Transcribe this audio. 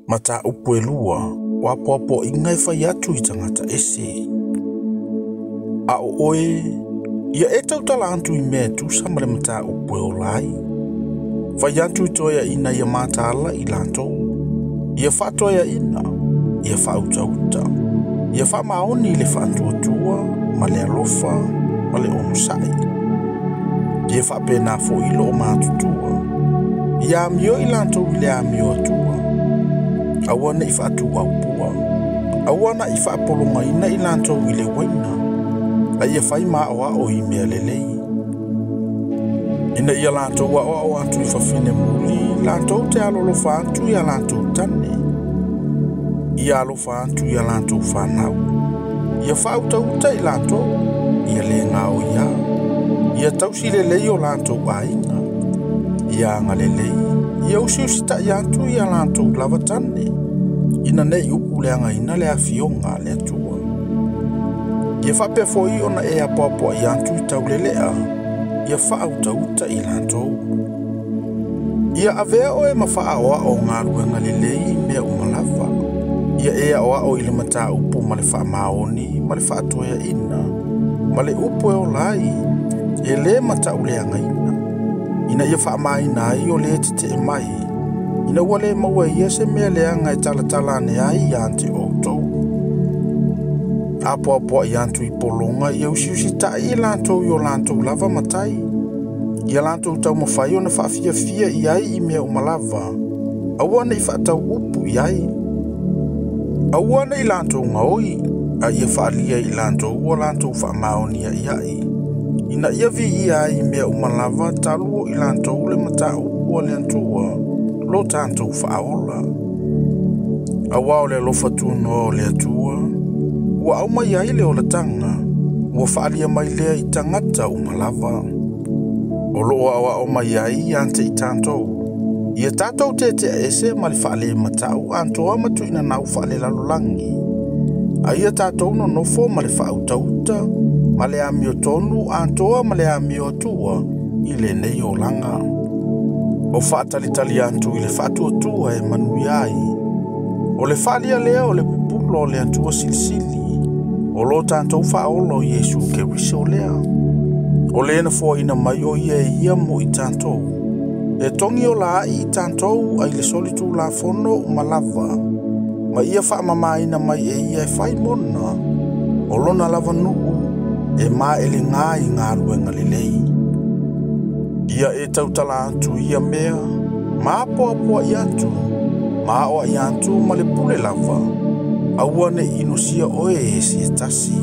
Mata upu e lua, wapoapo inga e whai atu I tangata ese. A o oe, ia e tau tala antu I mea tusa male mata upu e o lai. Whai atu I toia ina ia mata ala I lantou. Ia whatoia ina, ia whautauta. Ia whamaoni le whaantuatua, ma le alofa, ma le onusai. Ia whapena fo ilo o mātutua. Ia amio I lantou I le amio atua. Awana I whaatua upua. Awana I whaapolonga ina I lantou I le waina. A ia whai maa o I mea lelei. Ina ia lantou o atu I whawhine muli, lantou te alolofa atu ia lantou tane. Ia alofa atu ia lantou whanau. Ia whautauta I lantou, ia le ngao ia. Ia tausi lelei o lantou ainga. Ia anga lelei, ia usiusita ia atu ia lantou lava tane. Ina nei upu le anga ina le afionga le atua. Ia whape foi ona e apoapoa I atu I tau lelea. Ia whautauta I lantou. Ia avea o e mawha oa o ngā ruenga lelei mea umalava. Ia ea oa o ile mata upu ma le wha maoni, ma le wha atoea ina. Ma le upu e o lai, e le mata uleanga ina. Ina ia wha maina ai o le te e mai. Ina wale maua ia se mea leanga e talatala ne ai ante o tou. Apoapoa I antu I polonga ia usiusi tai I lantou I o lantou lava matai. Ia lantou tau mawhai o na whaafia fia I ai I mea umalava. Awana I whaatau upu I ai. Awana I lantou ngaoi. A ia whaalia I lantou o lantou whaamaonia I ai. Ina ia vi I ai mea umalava taluo I lantou le mata upu le antua. Lo tantou whaaola. Awao le lofa tuno le atua. Ua au mai ai le o la tanga. Ua whaalia mai lea I tangata umalava. O loa awa o mai ai ante I tantou. Ia tātou te ese ma le whaale matau antoa matu ina nau whaale lalolangi. A ia tātou no nofo ma le whautauta, ma le amio tonu antoa ma le amio atua I le nei o langa. O whaatalitali antu I le whaatuatua e manui ai. O le whaalia lea o le pupulo o le atua silisili. O lo tātou whaolo Yesu ke wise o lea. O le na fua ina mai o ia mo I tātou. E tongi o la I tātou ai le solitu la fono malava. Ma ia wha mamaina mai e ia e whai mona. O lona lava nuu e ma ele ngā I ngā ruenga lelei. Ia e tautala atu ia mea. Ma apoa I atu. Ma oa I atu ma le pule lava. Aua ne inosia oe e si e tasi.